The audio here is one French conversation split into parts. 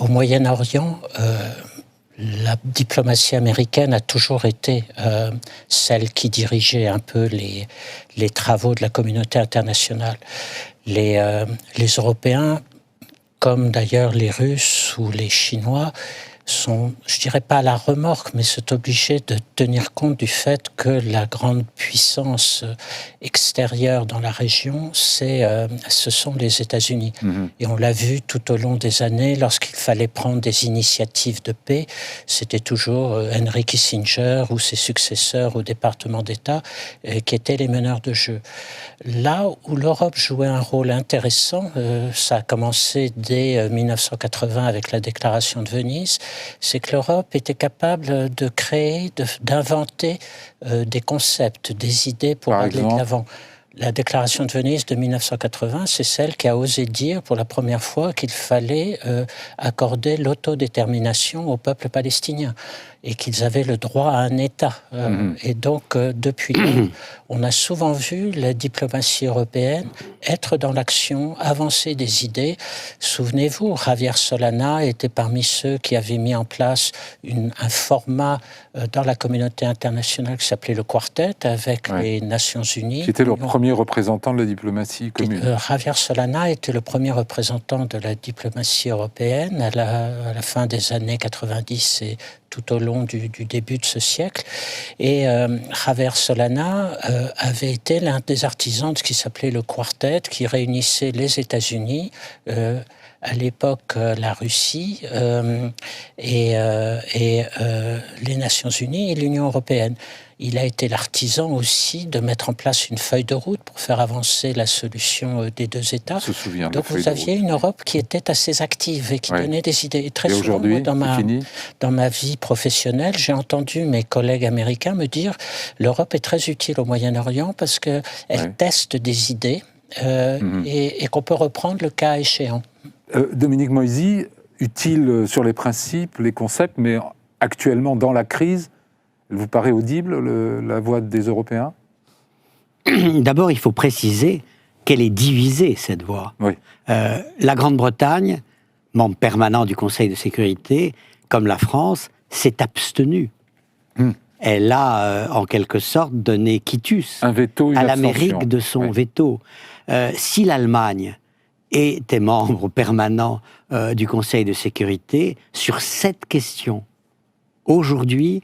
au Moyen-Orient, la diplomatie américaine a toujours été celle qui dirigeait un peu les travaux de la communauté internationale. Les Européens, comme d'ailleurs les Russes ou les Chinois, sont, je dirais pas à la remorque, mais sont obligés de tenir compte du fait que la grande puissance extérieure dans la région, ce sont les États-Unis. Et on l'a vu tout au long des années, lorsqu'il fallait prendre des initiatives de paix, c'était toujours Henry Kissinger ou ses successeurs au département d'État qui étaient les meneurs de jeu. Là où l'Europe jouait un rôle intéressant, ça a commencé dès 1980 avec la déclaration de Venise, c'est que l'Europe était capable de créer, d'inventer des concepts, des idées pour aller de l'avant. La déclaration de Venise de 1980, c'est celle qui a osé dire pour la première fois qu'il fallait accorder l'autodétermination au peuple palestinien et qu'ils avaient le droit à un État. Et donc, depuis là, on a souvent vu la diplomatie européenne être dans l'action, avancer des idées. Souvenez-vous, Javier Solana était parmi ceux qui avaient mis en place un format dans la communauté internationale qui s'appelait le Quartet avec les Nations Unies. Qui était le premier représentant de la diplomatie commune. Javier Solana était le premier représentant de la diplomatie européenne à la fin des années 90 et tout au long du début de ce siècle. Et Javier Solana avait été l'un des artisans de ce qui s'appelait le Quartet, qui réunissait les États-Unis, à l'époque la Russie, et les Nations Unies et l'Union européenne. Il a été l'artisan aussi de mettre en place une feuille de route pour faire avancer la solution des deux États. Je me souviens. Donc vous aviez une Europe qui était assez active et qui donnait des idées. Et très souvent, aujourd'hui, dans ma vie professionnelle, j'ai entendu mes collègues américains me dire l'Europe est très utile au Moyen-Orient parce qu'elle teste des idées et qu'on peut reprendre le cas échéant. Dominique Moisy, utile sur les principes, les concepts, mais actuellement dans la crise, elle vous paraît audible, la voix des Européens ? D'abord, il faut préciser qu'elle est divisée, cette voix. Oui. La Grande-Bretagne, membre permanent du Conseil de sécurité, comme la France, s'est abstenue. Elle a, en quelque sorte, donné quitus un veto, à l'Amérique de son veto. Si l'Allemagne était membre permanent du Conseil de sécurité, sur cette question, aujourd'hui,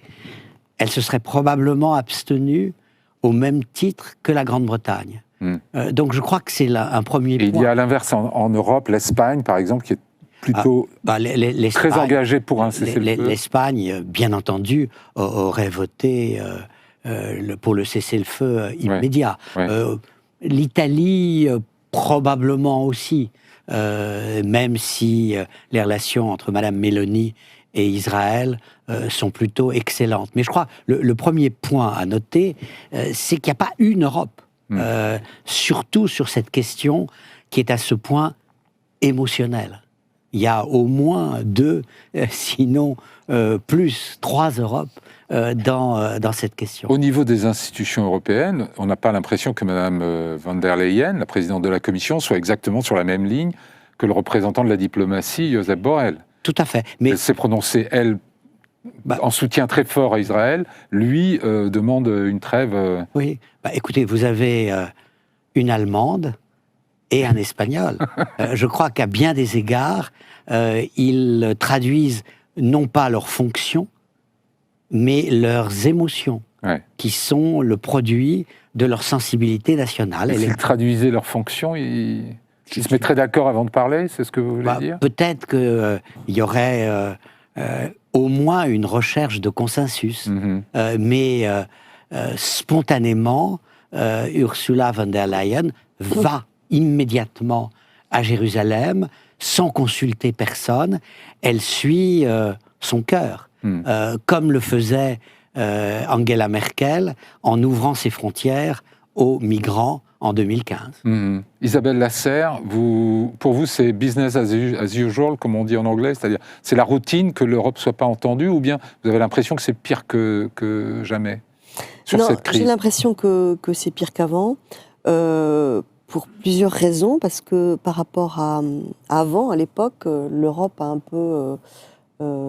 elle se serait probablement abstenue au même titre que la Grande-Bretagne. Donc je crois que c'est là un premier point. Il y a à l'inverse en Europe, l'Espagne, par exemple, qui est plutôt très engagée pour un cessez-le-feu. L'Espagne, bien entendu, aurait voté pour le cessez-le-feu immédiat. L'Italie, probablement aussi, même si les relations entre Madame Meloni et Israël sont plutôt excellentes. Mais je crois que le premier point à noter, c'est qu'il n'y a pas une Europe, surtout sur cette question qui est à ce point émotionnelle. Il y a au moins deux, sinon plus, 3 Europes dans cette question. Au niveau des institutions européennes, on n'a pas l'impression que Mme von der Leyen, la présidente de la Commission, soit exactement sur la même ligne que le représentant de la diplomatie, Josep Borrell. Tout à fait. Mais elle s'est prononcée, elle, en soutien très fort à Israël. Lui demande une trêve. Oui. Écoutez, vous avez une Allemande et un Espagnol. Je crois qu'à bien des égards, ils traduisent non pas leurs fonctions, mais leurs émotions, qui sont le produit de leur sensibilité nationale. S'ils traduisaient leurs fonctions, ils se mettraient d'accord avant de parler, c'est ce que vous voulez dire ? Peut-être qu'il y aurait au moins une recherche de consensus, mais spontanément, Ursula von der Leyen va immédiatement à Jérusalem, sans consulter personne. Elle suit son cœur, comme le faisait Angela Merkel en ouvrant ses frontières aux migrants en 2015. Isabelle Lasserre, pour vous, c'est business as usual, comme on dit en anglais, c'est-à-dire c'est la routine que l'Europe ne soit pas entendue, ou bien vous avez l'impression que c'est pire que jamais sur cette crise ? J'ai l'impression que c'est pire qu'avant. pour plusieurs raisons, parce que par rapport à avant, à l'époque, l'Europe a un peu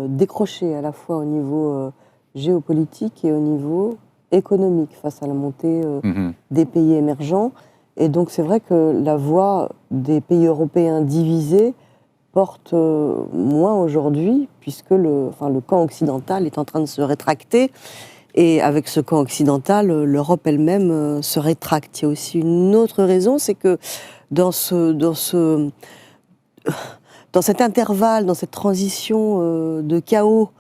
décroché à la fois au niveau géopolitique et au niveau économique face à la montée des pays émergents. Et donc c'est vrai que la voix des pays européens divisés porte moins aujourd'hui, puisque le camp occidental est en train de se rétracter. Et avec ce camp occidental, l'Europe elle-même se rétracte. Il y a aussi une autre raison, c'est que dans cet intervalle, dans cette transition de chaos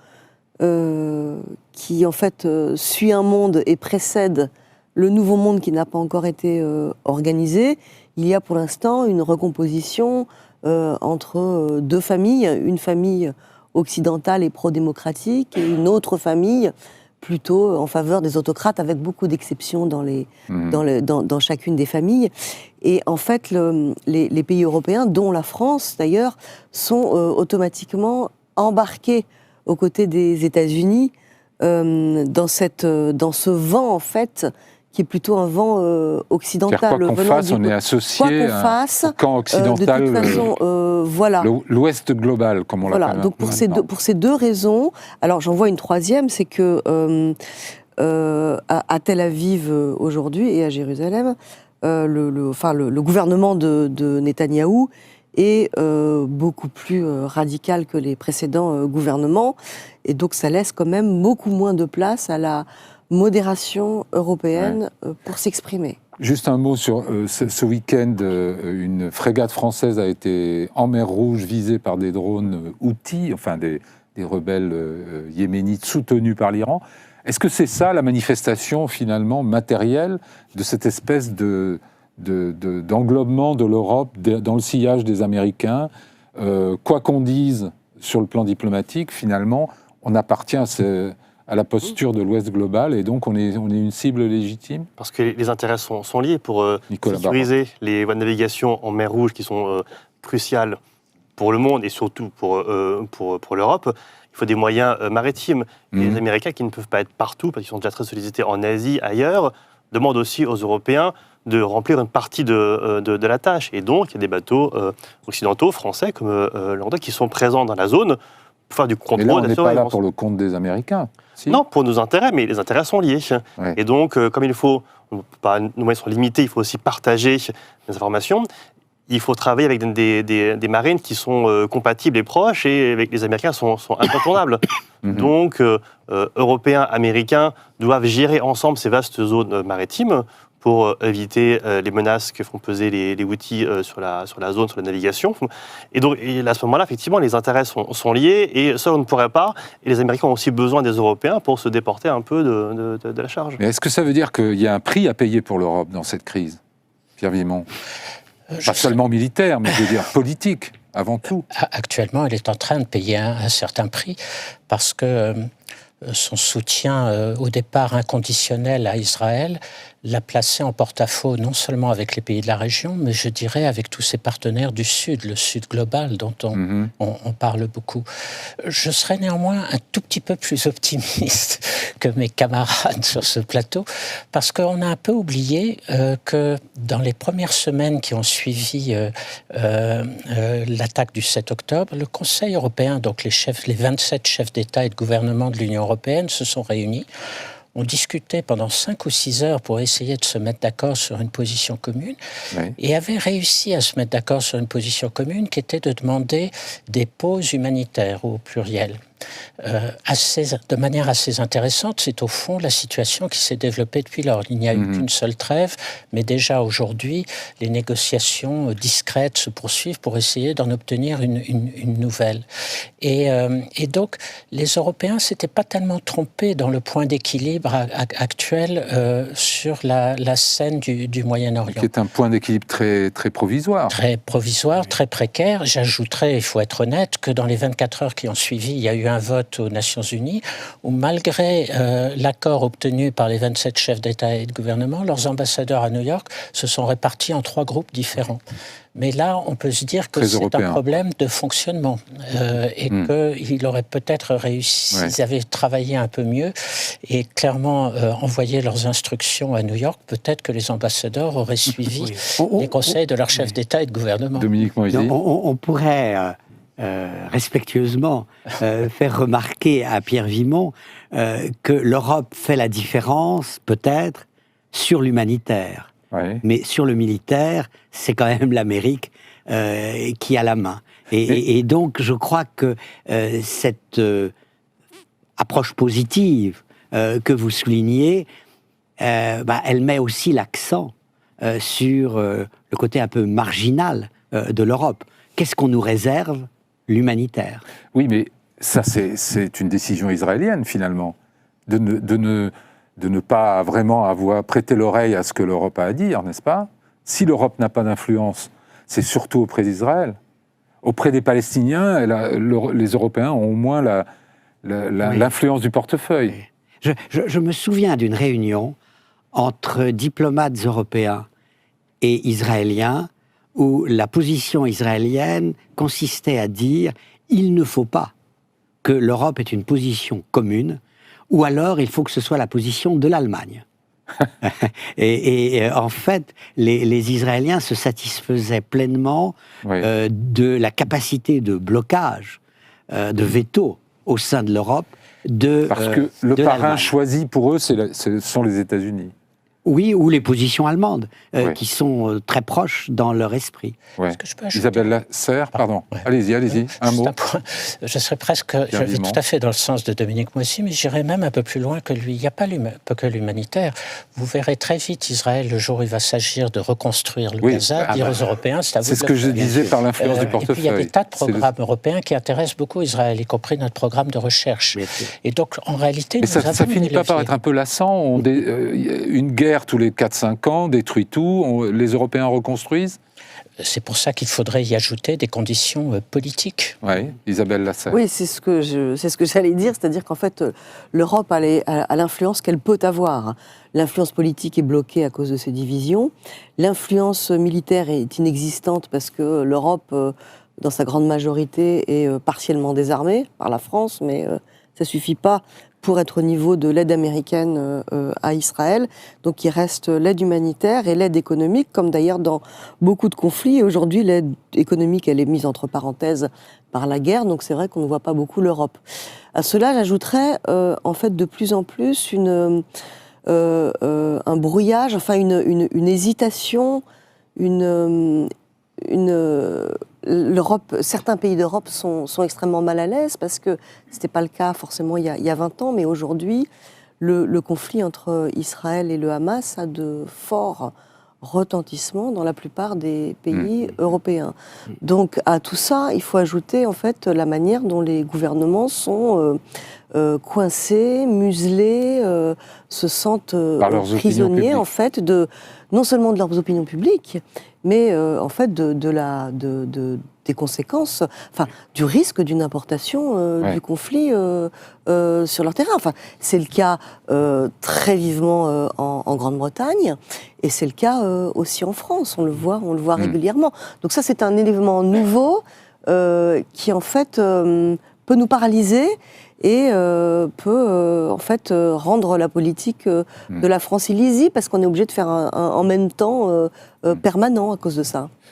qui en fait suit un monde et précède le nouveau monde qui n'a pas encore été organisé, il y a pour l'instant une recomposition entre deux familles, une famille occidentale et pro-démocratique et une autre famille plutôt en faveur des autocrates, avec beaucoup d'exceptions dans chacune des familles. Et en fait, les pays européens, dont la France d'ailleurs, sont automatiquement embarqués aux côtés des États-Unis dans ce vent, en fait, qui est plutôt un vent occidental. Quoi qu'on fasse, on est associé au camp occidental, de toute façon, voilà. L'Ouest global, comme on l'appelle. Donc pour ces deux raisons, alors j'en vois une troisième, c'est que à Tel Aviv aujourd'hui et à Jérusalem, le gouvernement de Netanyahou est beaucoup plus radical que les précédents gouvernements, et donc ça laisse quand même beaucoup moins de place à la modération européenne pour s'exprimer. Juste un mot sur ce week-end, une frégate française a été en mer Rouge visée par des drones Houthis, enfin des rebelles yéménites soutenus par l'Iran. Est-ce que c'est ça la manifestation finalement matérielle de cette espèce d'englobement de l'Europe dans le sillage des Américains? Quoi qu'on dise sur le plan diplomatique, finalement, on appartient à la posture de l'Ouest global, et donc on est une cible légitime? Parce que les intérêts sont liés pour sécuriser les voies de navigation en mer Rouge qui sont cruciales pour le monde et surtout pour l'Europe. Il faut des moyens maritimes. Et les Américains, qui ne peuvent pas être partout, parce qu'ils sont déjà très sollicités en Asie, ailleurs, demandent aussi aux Européens de remplir une partie de la tâche. Et donc, il y a des bateaux occidentaux, français, comme l'Andorre, qui sont présents dans la zone pour faire du contrôle. Mais là, on n'est pas là pour le compte des Américains. Si. Non, pour nos intérêts, mais les intérêts sont liés. Ouais. Et donc, comme nos moyens sont limités, il faut aussi partager les informations. Il faut travailler avec des marines qui sont compatibles et proches, et avec les Américains sont incontournables. Donc, Européens, Américains doivent gérer ensemble ces vastes zones maritimes pour éviter les menaces que font peser les Houthis sur la zone, sur la navigation. Et donc, à ce moment-là, effectivement, les intérêts sont liés, et seul on ne pourrait pas. Et les Américains ont aussi besoin des Européens pour se déporter un peu de la charge. Mais est-ce que ça veut dire qu'il y a un prix à payer pour l'Europe dans cette crise, Pierre Vimont? Pas seulement militaire, mais je veux dire politique, avant tout. Actuellement, elle est en train de payer un certain prix, parce que son soutien au départ inconditionnel à Israël l'a placé en porte-à-faux non seulement avec les pays de la région, mais je dirais avec tous ses partenaires du Sud, le Sud global dont on parle beaucoup. Je serais néanmoins un tout petit peu plus optimiste que mes camarades sur ce plateau, parce qu'on a un peu oublié que dans les premières semaines qui ont suivi l'attaque du 7 octobre, le Conseil européen, donc les 27 chefs d'État et de gouvernement de l'Union européenne se sont réunis. On discutait pendant 5 ou 6 heures pour essayer de se mettre d'accord sur une position commune, et avait réussi à se mettre d'accord sur une position commune qui était de demander des pauses humanitaires au pluriel. De manière assez intéressante, c'est au fond la situation qui s'est développée depuis lors. Il n'y a eu qu'une seule trêve, mais déjà aujourd'hui, les négociations discrètes se poursuivent pour essayer d'en obtenir une nouvelle. Et donc, les Européens ne s'étaient pas tellement trompés dans le point d'équilibre actuel sur la scène du Moyen-Orient. Qui est un point d'équilibre très, très provisoire. Très provisoire, très précaire. J'ajouterais, il faut être honnête, que dans les 24 heures qui ont suivi, il y a eu un vote aux Nations Unies où, malgré l'accord obtenu par les 27 chefs d'État et de gouvernement, leurs ambassadeurs à New York se sont répartis en 3 groupes différents. Mais là, on peut se dire que Très c'est européen. un problème de fonctionnement et qu'il aurait peut-être réussi, s'ils avaient travaillé un peu mieux et clairement envoyé leurs instructions à New York, peut-être que les ambassadeurs auraient suivi les conseils de leurs chefs d'État et de gouvernement. Dominique Moisy. On pourrait respectueusement faire remarquer à Pierre Vimont que l'Europe fait la différence, peut-être, sur l'humanitaire. Ouais. Mais sur le militaire, c'est quand même l'Amérique qui a la main. Et donc, je crois que cette approche positive que vous soulignez, elle met aussi l'accent sur le côté un peu marginal de l'Europe. Qu'est-ce qu'on nous réserve? L'humanitaire. Oui, mais ça, c'est une décision israélienne, finalement, de ne pas vraiment avoir prêté l'oreille à ce que l'Europe a à dire, n'est-ce pas? Si l'Europe n'a pas d'influence, c'est surtout auprès d'Israël. Auprès des Palestiniens, les Européens ont au moins l'influence du portefeuille. Je me souviens d'une réunion entre diplomates européens et israéliens où la position israélienne consistait à dire « il ne faut pas que l'Europe ait une position commune, ou alors il faut que ce soit la position de l'Allemagne ». Et en fait, les Israéliens se satisfaisaient pleinement de la capacité de blocage, de veto au sein de l'Europe. Parce que le parrain choisi pour eux, ce sont les États-Unis. Oui, ou les positions allemandes, qui sont très proches dans leur esprit. Ouais. Isabelle Lasserre, pardon. Ouais. Allez-y, un mot. Je serais presque, je vais tout à fait dans le sens de Dominique Moisy, mais j'irais même un peu plus loin que lui. Il n'y a pas que l'humanitaire. Vous verrez très vite Israël, le jour où il va s'agir de reconstruire le Gaza, dire aux Européens, c'est à vous de le faire. C'est ce que je disais par l'influence du portefeuille. Et puis il y a des tas de programmes européens qui intéressent beaucoup Israël, y compris notre programme de recherche. Et donc, en réalité, mais ça finit pas par être un peu lassant. Une guerre tous les 4-5 ans, détruit tout, les Européens reconstruisent. C'est pour ça qu'il faudrait y ajouter des conditions politiques. Oui, Isabelle Lasserre. Oui, c'est ce que j'allais dire, c'est-à-dire qu'en fait, l'Europe a l'influence qu'elle peut avoir. L'influence politique est bloquée à cause de ces divisions. L'influence militaire est inexistante parce que l'Europe, dans sa grande majorité, est partiellement désarmée par la France, mais ça suffit pas pour être au niveau de l'aide américaine à Israël. Donc il reste l'aide humanitaire et l'aide économique, comme d'ailleurs dans beaucoup de conflits. Aujourd'hui, l'aide économique, elle est mise entre parenthèses par la guerre, donc c'est vrai qu'on ne voit pas beaucoup l'Europe. À cela, j'ajouterais en fait de plus en plus un brouillage, enfin une hésitation, l'Europe, certains pays d'Europe sont extrêmement mal à l'aise parce que ce n'était pas le cas forcément il y a 20 ans, mais aujourd'hui, le conflit entre Israël et le Hamas a de forts retentissements dans la plupart des pays européens. Donc à tout ça, il faut ajouter en fait la manière dont les gouvernements sont coincés, muselés, se sentent prisonniers en fait non seulement de leurs opinions publiques, mais en fait des conséquences, enfin du risque d'une importation du conflit sur leur terrain. Enfin, c'est le cas très vivement en Grande-Bretagne et c'est le cas aussi en France. On le voit régulièrement. Donc ça, c'est un élément nouveau qui en fait peut nous paralyser et peut en fait rendre la politique de la France illisible parce qu'on est obligé de faire un en même temps permanent à cause de ça.